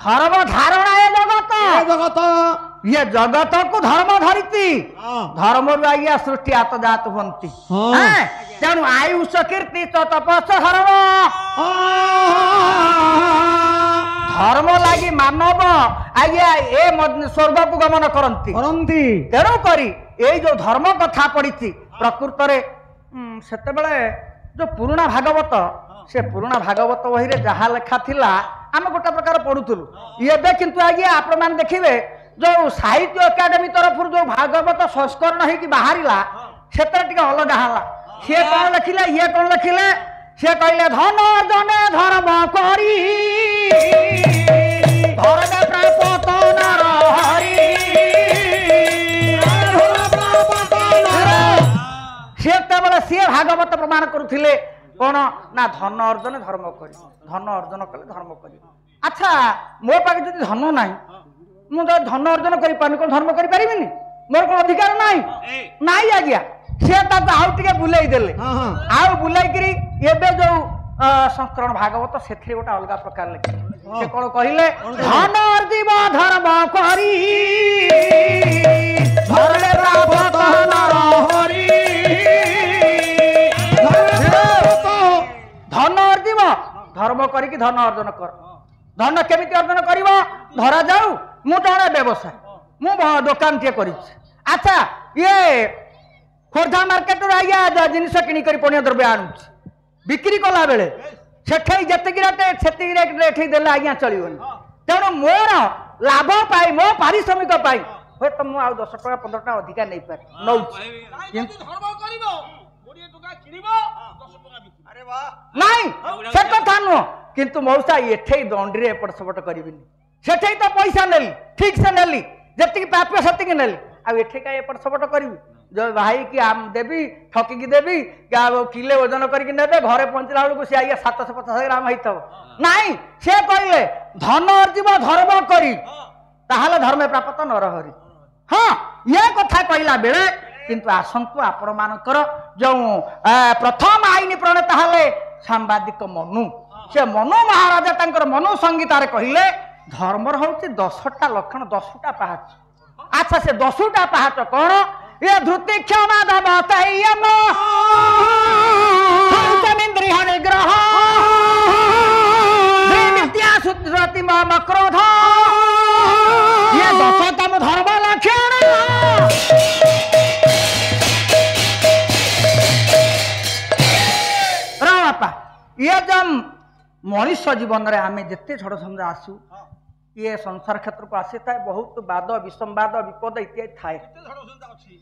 ଧର୍ମ ଧାରଣା ଏ ଜଗତ ଇଏ ଜଗତକୁ ଧର୍ମ ଧରିଛି। ଧର୍ମରୁ ଆଜ୍ଞା ସୃଷ୍ଟି ଆତଜାତ ହୁଅନ୍ତି। ତେଣୁ ଆୟୁଷ କୀର୍ତ୍ତି ତପସ୍ୟ ଧର୍ମ। ଧର୍ମ ଲାଗି ମାନବ ଆଜ୍ଞା ଏ ସ୍ୱର୍ଗକୁ ଗମନ କରନ୍ତି। ତେଣୁ କରି ଏଇ ଯୋଉ ଧର୍ମ କଥା ପଡିଛି ପ୍ରକୃତରେ ସେତେବେଳେ ଯୋଉ ପୁରୁଣା ଭାଗବତ ସେ ପୁରୁଣା ଭାଗବତ ବହିରେ ଯାହା ଲେଖା ଥିଲା ଆମେ ଗୋଟେ ପ୍ରକାର ପଢୁଥିଲୁ। ଏବେ କିନ୍ତୁ ଆଜ୍ଞା ଆପଣ ମାନେ ଦେଖିବେ ଯୋଉ ସାହିତ୍ୟ ଏକାଡେମୀ ତରଫରୁ ଯୋଉ ଭାଗବତ ସଂସ୍କରଣ ହେଇକି ବାହାରିଲା ସେଥିରେ ଟିକେ ଅଲଗା ହେଲା। ସିଏ କଣ ଲେଖିଲେ ଇଏ କଣ ଲେଖିଲେ? ସିଏ କହିଲେ ଧନ ଜନେ ଧର୍ମ କରି ଧର୍ମେ ପ୍ରାପତ ନର ହରି। ସେତେବେଳେ ସିଏ ଭାଗବତ ପ୍ରମାଣ କରୁଥିଲେ କଣ ନା ଧନ ଅର୍ଜନ ଧର୍ମ କରି, ଧନ ଅର୍ଜନ କଲେ ଧର୍ମ କରି। ଆଚ୍ଛା, ମୋ ପାଖେ ଯଦି ଧନ ନାହିଁ ମୁଁ ତ ଧନ ଅର୍ଜନ କରିପାରୁନି, କଣ ଧର୍ମ କରିପାରିବିନି? ମୋର କଣ ଅଧିକାର ନାହିଁ? ନାଇଁ ଆଜ୍ଞା, ସେ ତାକୁ ଆଉ ଟିକେ ବୁଲେଇ ଦେଲେ। ଆଉ ବୁଲେଇକିରି ଏବେ ଯୋଉ ସଂସ୍କରଣ ଭାଗବତ ସେଥିରେ ଗୋଟେ ଅଲଗା ପ୍ରକାର ଲେଖିଲେ। ସେ କଣ କହିଲେ? ଧନ ଅର୍ଜିବ ଧର୍ମ କରି ଧର୍ମେ ପ୍ରାପତ ନର ହରି। ଧନ ଅର୍ଜିବ ଧର୍ମ କରିକି ଧନ ଅର୍ଜନ କର। ଧନ କେମିତି ଅର୍ଜନ କରିବ? ଧରା ଯାଉ ମୁଁ ଜଣେ ବ୍ୟବସାୟ, ମୁଁ ଦୋକାନଟିଏ କରିଛି। ଆଚ୍ଛା, ଇଏ ଖୋର୍ଦ୍ଧା ମାର୍କେଟରୁ ଆଜ୍ଞା ଜିନିଷ କିଣିକରି ପଣ୍ୟ ଦ୍ରବ୍ୟ ଆଣୁଛି, ବିକ୍ରି କଲା ବେଳେ ସେଠେଇ ଯେତିକି ରେଟ୍ ସେତିକି ରେଟ୍ ଏଠି ଦେଲେ ଆଜ୍ଞା ଚଳିବନି। ତେଣୁ ମୋର ଲାଭ ପାଇଁ ମୋ ପାରିଶ୍ରମିକ ପାଇଁ ହୁଏତ ମୁଁ ଆଉ 10 ଟଙ୍କା 15 ଟଙ୍କା ଅଧିକା ନେଇପାରେ ନଉଛି। ନାଇଁ, ସେ କଥା ନୁହଁ। କିନ୍ତୁ ମଉସା ଏଠେଇ ଦଣ୍ଡିରେ ଏପଟ ସେପଟ କରିବିନି। ସେଠେଇ ତ ପଇସା ନେଲି, ଠିକ ସେ ନେଲି, ଯେତିକି ପ୍ରାପ୍ୟ ସେତିକି ନେଲି, ଆଉ ଏଠି କାହିଁ ଏପଟ ସେପଟ କରିବି? ଯୋଉ ଭାଇ କି ଦେବି ଠକିକି ଦେବି, କିଲେ ଓଜନ କରିକି ନେବେ, ଘରେ ପହଞ୍ଚିଲା ବେଳକୁ ସେ ଆଜ୍ଞା 750 ଗ୍ରାମ ହେଇଥିବ। ନାଇଁ, ସେ କହିଲେ ଧନ ଅର୍ଜିବ ଧର୍ମ କରି ତାହେଲେ ଧର୍ମେ ପ୍ରାପତ ନରହରି। ହଁ, ଏ କଥା କହିଲା ବେଳେ କିନ୍ତୁ ଆସନ୍ତୁ ଆପଣ ମାନଙ୍କର ଯୋଉ ପ୍ରଥମ ଆଇନ ପ୍ରଣେତା ହେଲେ ସାମ୍ବାଦିକ ମନୁ। ସେ ମନୁ ମହାରାଜା ତାଙ୍କର ମନୁ ସଂହିତାରେ କହିଲେ ଧର୍ମର ହଉଛି 10ଟା ଲକ୍ଷଣ, 10ଟା ପାହାଚ। ଆଚ୍ଛା, ସେ 10ଟା ପାହାଚ କଣ ये धृति क्षमा दमतयम पंचमिंद्रिय निग्रह विद्या शुद्धि मम क्रोध ये दशतम धर्म लक्षण रापा ये जब मनुष्य जीवन रे आमे जिते झड़ झंझा आसू ये संसार क्षेत्र को आसी थाए बहुत वाद विसंवाद विपद इत्यादि थाए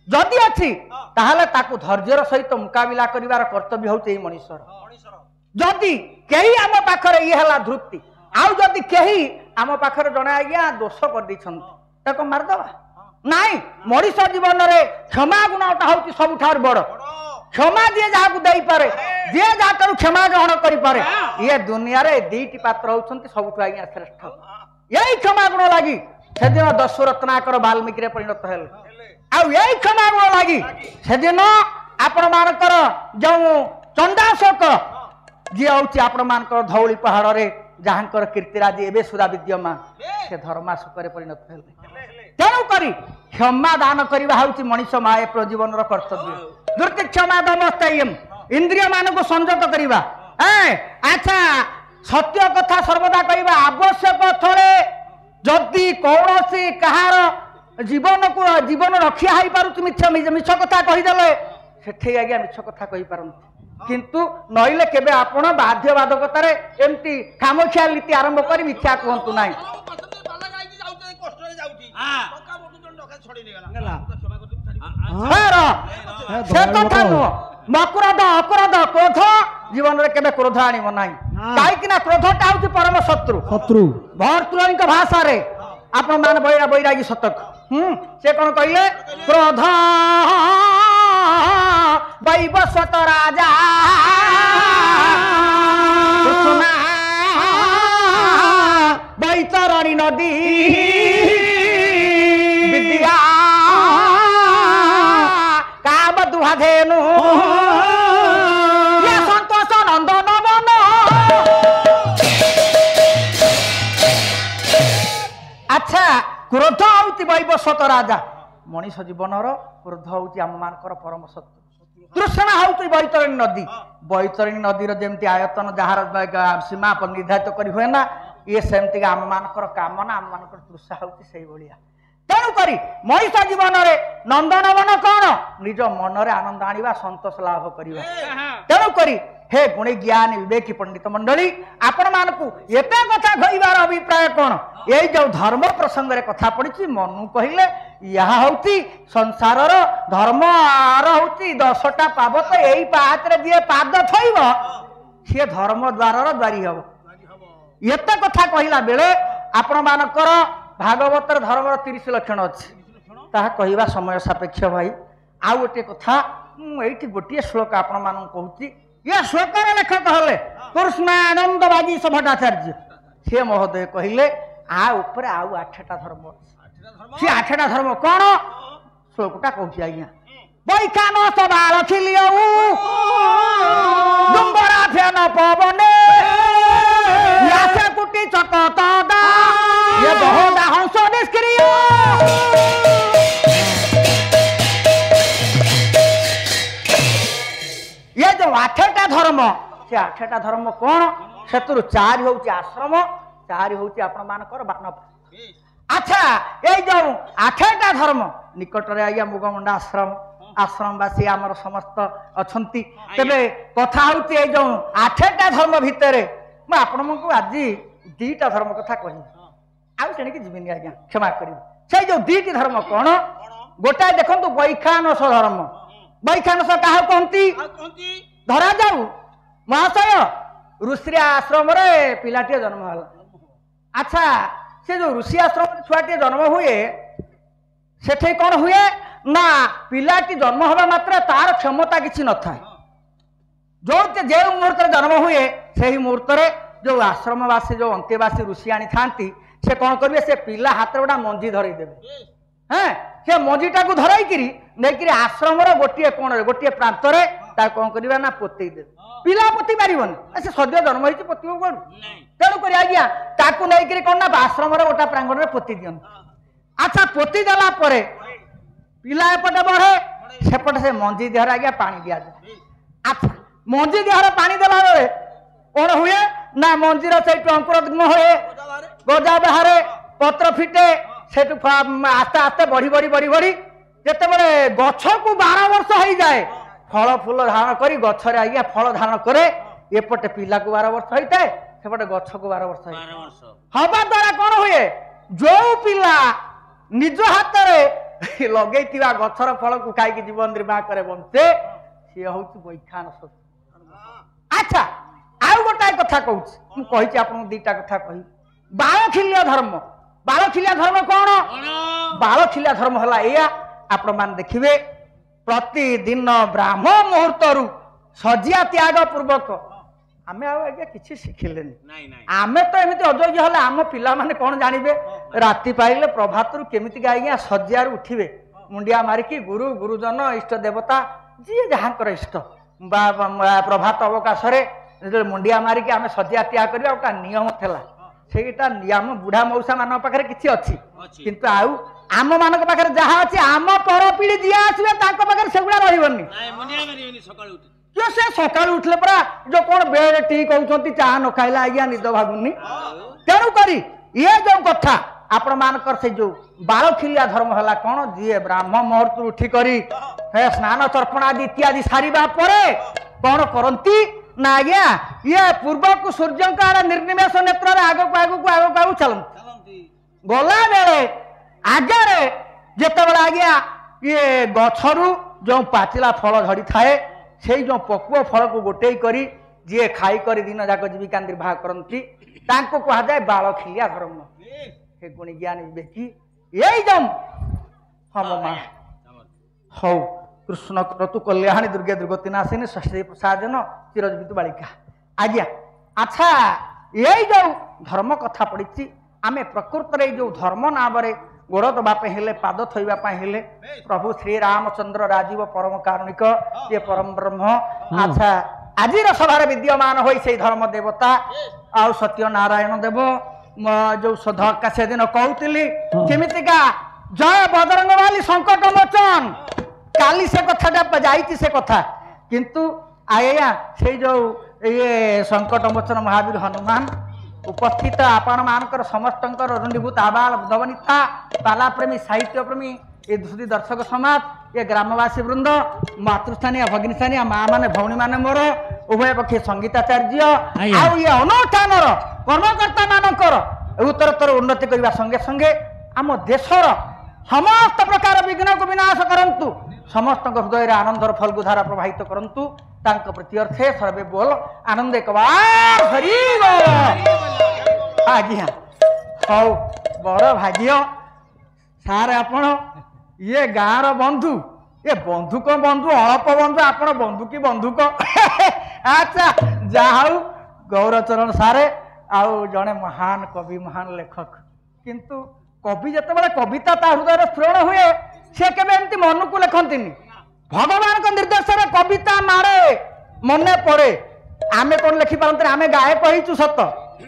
जदि अच्छी ताहले ताकू धैर्यर सहित मुकाबिला करिवार कर्तव्य होउते मनुष्यर जदि कहीं आम पाखरे ये हला धृति आउ जदि कहीं आम पाखरे जने आज्ञा दोष कर दैछंती ताको मारदवा नाई मनुष्य जीवन रे क्षमा गुणटा होउती सबुठार बड़ क्षमा जी जहाँ दे पारे जी जहाँ क्षमा ग्रहण करे ये दुनिया रे दीटी पात्र होउछंती सबुठु आज्ञा श्रेष्ठ यही क्षमा गुण लगी से दिन दस्यु रत्नाकर वाल्मीकि परिणत हेले आई क्षमा गुण लगी से दिन आपण मानकर जो चंडाशोक जी हूँ आपण मानकर धौली पहाड़ रे जहाँकर कीर्तिराज एवं सुधा विद्यमान से धर्माशोक परिणत हेले तेणु करी क्षमा दान करवा हूँ मनीष माए प्रजीवन कर्तव्य दुर्ति क्षमा दमस्तयम इंद्रिय मान को संयत करवा अच्छा सत्य कथा सर्वदा कहवा आवश्यक थोड़े जदि कौन सी कहार जीवन को जीवन रक्षा हो पार मिछ कथा कहीदेले से आज्ञा मिछ कथा कही पारती किंतु नईले केबे आपण बाध्यबाधकतार एमती खामखिया नीति आरंभ कर मिथ्या कहतु ना से कथा नुह मक्रोध अपराध क्रोध जीवन में केबे क्रोध आनिब नाही कहीं क्रोधटा हूँ परम शत्रु शत्रु भर्तृहरि भाषा रे आपण मान बैरागी शतक से कौन कहले क्रोध वैवस्वत राजा बैतरणी नदी विद्या काम दुहाधेनु संतोष नंदन मन अच्छा क्रोध हूँ वैवस्वत राजा मनीष जीवन क्रोध हूँ आम मानकर परम शत्रु तृष्णा हूँ बैतरणी नदी बैतरणी नदीर जमी आयतन जार सीमा पर निर्धारित कर हुए ना ये सेमती आम मानकर कामना आम मानकर तृषा हूँ से भाया तेणुक मनीष जीवन में नंदनवन कौन निज मन में आनंद आनिबा संतोष लाभ करवा तेणुक हे गुणी ज्ञानी विवेकी पंडित मंडली आपण मानकु एते कथा कहबार अभिप्राय कौन ये जो धर्म प्रसंग रे कथा पड़ी मनु कहले यह हूँ संसार धर्म हूँ 10टा पावत यही पाहाच जी पाद थोब सी धर्म द्वार द्वारी हम एते कथा कहला बेले आपण मानकर भागवतर धर्म 30 लक्षण अच्छी ता कहवा समय सापेक्ष भाई आउ गोटे कथा मुझे गोटे श्लोक आपण मान कहूँ ये श्लोकर लेखक हेले कृष्णानंद बागीश भट्टाचार्य से महोदय कहले आ ऊपर आउ 8टा धर्म से 8टा धर्म कौन श्लोकटा कहूँ आज्ञा बैखान सभा रखिलियो डुंगरा फेन पवने कुटी चकत ये बहुदा हंस निष्क्रिय ये जो 8टा धर्म से 8टा धर्म कौन से 4 हूँ आश्रम 4 हूँ आपण मानकर बानव अच्छा ये जो 8टा धर्म निकट में आज्ञा मुगमुंडा आश्रम आश्रमवासी आमर समस्त अच्छा तेरे कथा हूँ ये जो 8टा धर्म भितर मुझे आपण आज 2टा धर्म कथा कह आउ तेणिक जीविनी आज्ञा क्षमा कर से जो 2टी धर्म कौन गोटाए देखो वैखानस धर्म वैखानस क्या कहती धरा जाऊ महाशय ऋषि आश्रम रे पिलाटी जन्म है अच्छा से जो ऋषि आश्रम छुआटी जन्म हुए से कौन हुए ना पिलाटी जन्म हवा मात्र तार क्षमता किसी न था जो मुहूर्त जन्म हुए से ही मुहूर्त जो आश्रमवासी जो अंत्यवासी ऋषि आनी था से कौन करेंगे से पिला हाथ गोटा मंजी धरई देवे हाँ से मंजीटा को धरईकरी नहीं आश्रम गोटे कोण गोटे प्रांत कौन करवा ना पोते देवे पिला पोती पारन से सद्य जन्म हो पोतब कौन तेणुक आज्ञा ताकू नहीं कौन ना आश्रम गोटा प्रांगण में पोती दियन अच्छा पोती देला पिला एपटे बढ़े सेपटे से मंजी देहर आज्ञा पानी दिया जाए। अच्छा मंजी देहर पानी देला बेले कौन हुए ना मंजीर से अंकुरोद्गम हुए गजा बाहर पत्र फिटे से आस्ते आस्ते बढ़ी बढ़ी बढ़ी बढ़ी जिते बड़े गछ को 12 वर्ष हो जाए फल फूल धारण कर गछरे आज्ञा फल धारण करे एपटे पिला को 12 वर्ष होता है सेपटे गछ को 12 वर्ष हवा द्वारा कौन हुए जो पिला निज हाथ में लगे गछर फल को खाई जीवन निर्वाह करे बंचे सी हूँ वैखान शक्ति। अच्छा आउ गोटाए कथा कहूँ मुझे आपको दीटा कथा कही बालखिल्य धर्म कौन बालखिल्य धर्म है या आपण मान देखिए प्रतिदिन ब्राह्म मुहूर्त सजिया त्याग पूर्वक आमे आज्ञा किसी शिखिले आमे तो एमती अयोग्य हले आम पिला माने कौन जानवे राति पाइले प्रभात केमिति आज्ञा सजिया उठिबे मुंडिया मारिकी गुरु गुरुजन इष्ट देवता जी जहाँकर इष्ट प्रभात अवकाश मुंडिया मारिकी आमे सजिया त्याग करबा ओटा नियम थेला सेटा नियम बुढ़ा मौसा मान पाखे किसी अच्छी किंतु आउ आम मान पाखे जहाँ अच्छी आम पर पीढ़ी जी आसवे पाखे सेगुड़ा रही क्यों से सका उठले परा जो कौन बेड टी कहते चाह न खाइला आज्ञा निद भागुनी तेणु करी ये जो कथा आपण मानकर से जो बालखिलिया धर्म है कौन जी ब्राह्म मुहूर्त उठिक स्नान तर्पण आदि इत्यादि सारिबा परे कौन करती ना आज्ञा ये पूर्व को सूर्य निर्निमेष नेत्र आगक आगक चलती गला बेले आगे जिते बड़े आज्ञा ये गछरू जो पाचिला फल झड़ी थाए से जो पकुआ फल को गोटे करी जी खाई कर दिन जाक जीविका निर्वाह करती कह जाए बालखिलिया धर्म हे गुणी ज्ञान विवेकी यही जम हम माँ हौ कृष्ण क्रतु कल्याणी दुर्गे दुर्गति नाशिनी षष्ठी प्रसादन चिरजीवित बालिका आज्ञा। अच्छा यही जो धर्म कथा पड़ी आमे प्रकृत में जो धर्म नाम गोड़ दवापे हेले पाद थोइबा हेले प्रभु श्री रामचंद्र राजीव परम कारुणिक ये परम ब्रह्म। अच्छा आज सभार विद्यमान हो धर्म देवता आउ सत्य नारायण देव जो सधका से दिन कहूली केमितिका जय बजरंगबली संकट मोचन काली से कथा जाइए से कथा किंतु आया से जो ये संकट मोचन महावीर हनुमान उपस्थित आपण मानकर समस्त रुंडीभूत आबाल दवनिता पाला प्रेमी साहित्य प्रेमी ये सुधी दर्शक समाज ये ग्रामवासी वृंद मातृस्थानीय भगिनीस्थानीय माँ मैंने भौणी मैंने मोर उभय पक्षी संगीताचार्य आउ ये अनुष्ठान कर्मकर्ता मानकर उत्तरोत्तर उन्नति करने संगे संगे आम देशर समस्त प्रकार विघ्न को विनाश करंतु समस्त हृदय आनंदर फल्गुधारा प्रवाहित करंतु तांको प्रति अर्थे सर्वे बोल आनंद एक बार हरि आज्ञा हौ बड़ भाग्य सार आपण ये गाँव बंधु ये बंधुक बंधु अल्प बंधु आपण बंधु की बंधुक अच्छा जाऊ गौरचरण सारे आउ जड़े महान कवि महान लेखक किंतु कवि जिते बड़े कविता ता हृदय स्फुरण हुए सी केवे एमती मन को लिखती भगवान को निर्देश कविता मारे मने पड़े आमे कौन लिखि पारते आमे गायक कहीचु सत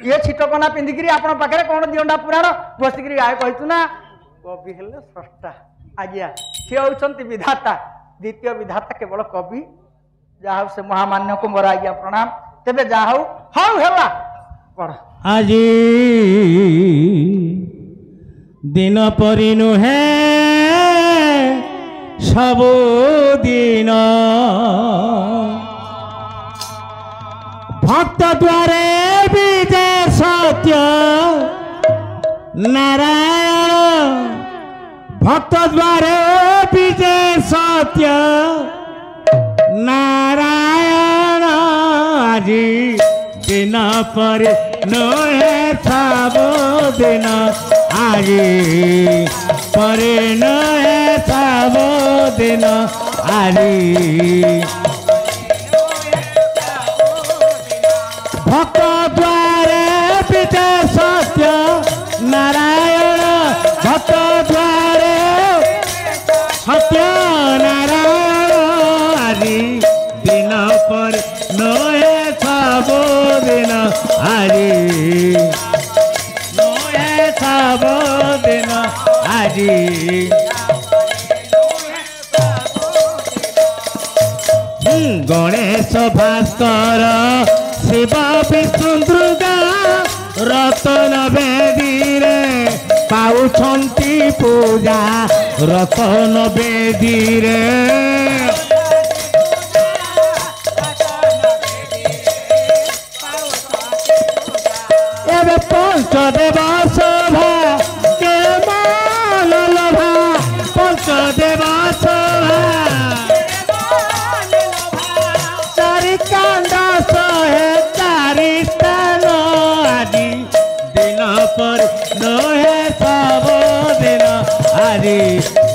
ये छिटकना पिंधिकी आपण पाखे कौन दिंडा पुराण बसिक गायक कहीचु ना कवि हेले स्रष्टा आज्ञा सी होती विधाता द्वितीय विधाता केवल कवि जाऊ से महामान्य को मोर आज्ञा प्रणाम तेरे जाऊ हौ हेला पढ़ आज दिन परी नुहे सबु दिन भक्त द्वारे विजय सत्य नारायण भक्त द्वारे विजय सत्य नारायण आज दिन पर नुहे सबु दिन आज पर नुहे सबु दिन आज भक्त द्वारे विजय सत्य नारायण भक्त द्वारे सत्य नारायण आज दिन पर नुहे सबु दिन आज नुहे सबु दिन आज गणेश भास्कर शिव विष्णु दुर्गा रतन बेदी रे पाउछंती पूजा रतन बेदी रे एबे पंचदेव सभा के मान लभा पंचदेव सभा चारि कांड सहे चारि स्थान आदि दिन पर नहे सब दिन आदि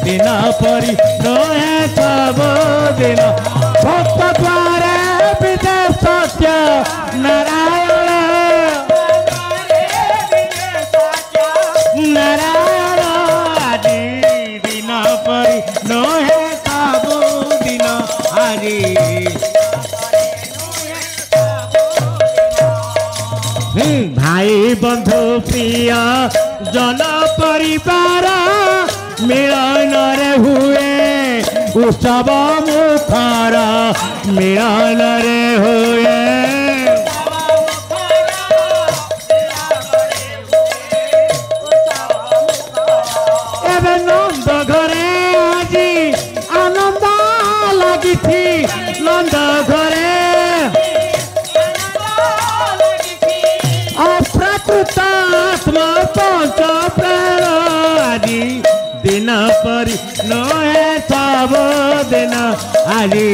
दिन पर नहे सब दिन भक्त द्वारे विदे सत्य नारायण नारायण आदि दिन पर नहे सब दिन आदि भाई बंधु प्रिय जन परिवार मिलन रे हुए उत्सव मुखर मिलन रे हुए एबे नंद घरे आजी आनंद लागिथि नंद घरे अप्राकृत आत्मा पंच प्राण आदि दिन पर नहे सब दिन आदि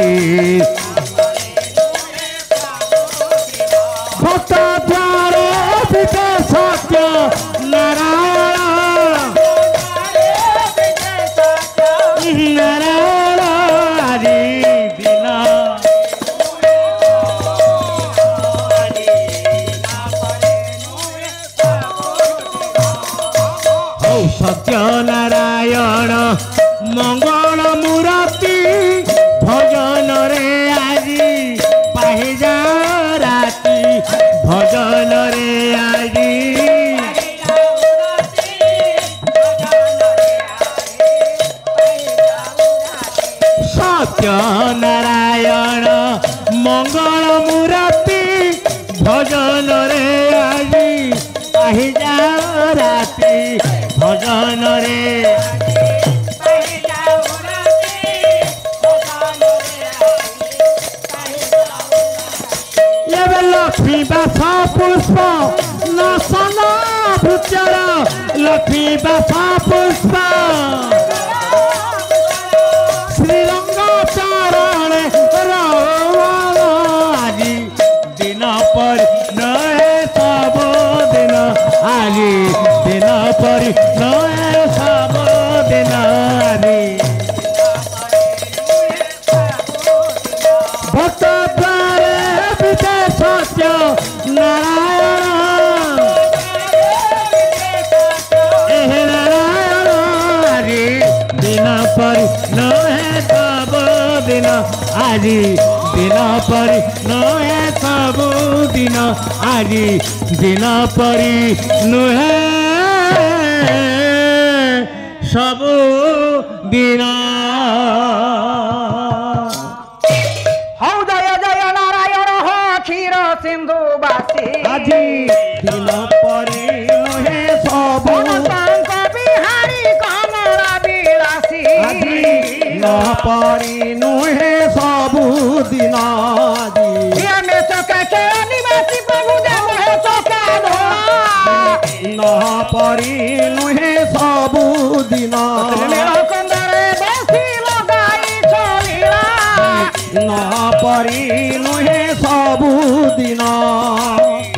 भक्त द्वारे विदे सत्य नारायण नारायण आदि दिन सत्य नारायण मंगल मूर्ति भजन रे आजी पाहिजा राति भजन रे आजी सत्य नारायण मंगल मूर्ति भजन रे आजी पाहिजा राति भजन रे लक्ष्मी बास पुष्प नसन भूचर लक्ष्मी बास पुष्प श्रीरंग चरण आजी दिन पर नहे सब दिन आजी दिन पर नहे सब दिन आजी भक्त द्वारे विदे सत्य नारायण नारायण आजी दिन पर नहे सब दिन आजी दिन पर नहे सब दिन आजी दिन पर नहे सब दिन सिंधु बासी आजी दिन परी नहे सब बिहारी कमरा बिलासी आजी न परी नहे सब दिन आजी चौका के निवासी प्रभु देव है चौका धोला न परी नहे सब दिन कंदरे बसी लगाई चलिला न परी नहे सब दिन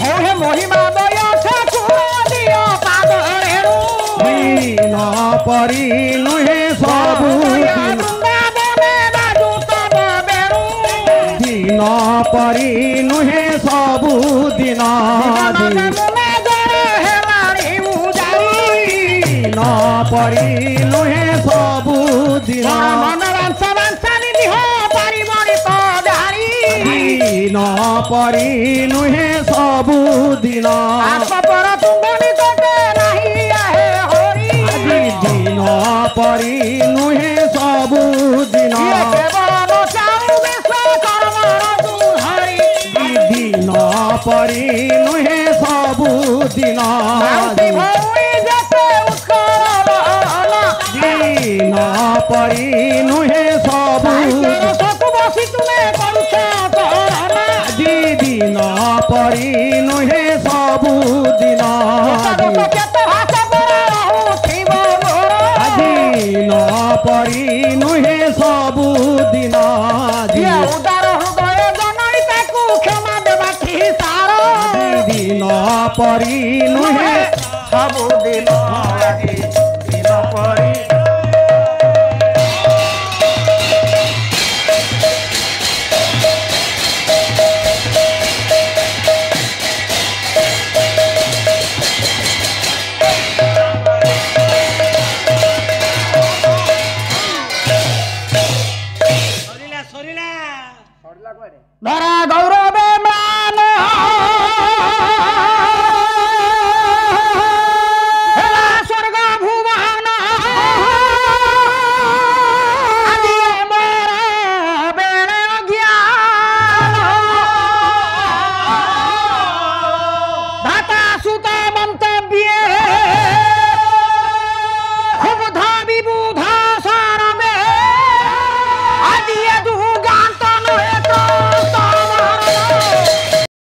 हे महिमा दय ठाकुर दियो पादरेणु न परी नहे सब दिन दिन परी नहे सब दिन न परी नहे सब दिन न परी नहे सब दिन दिन परी नहे सब दिन ମାଉସୀ ଭଉଣୀ ଯେତେ ଉତ୍କଳ ଦିନ ପରି ନୁହେଁ ସବୁ ରସକୁ ବସି ତୁମେ କରୁଛ କରନା ଆଜି ଦିନ ପରି ନୁହେଁ ସବୁ ଦିନ ଦୋଷ କେତେ ହାତ ପରେ ରହୁଥିବ ମୋର ଆଜି ଦିନ ପରି ନୁହେଁ ସବୁ ଦିନ ଯିଏ ଉଦାର ହୃଦୟ ଜନଇ ତାକୁ କ୍ଷମା ଦେବା ଠିସାର ଦିନ ପରି ନୁହେଁ ସବୁଦିନ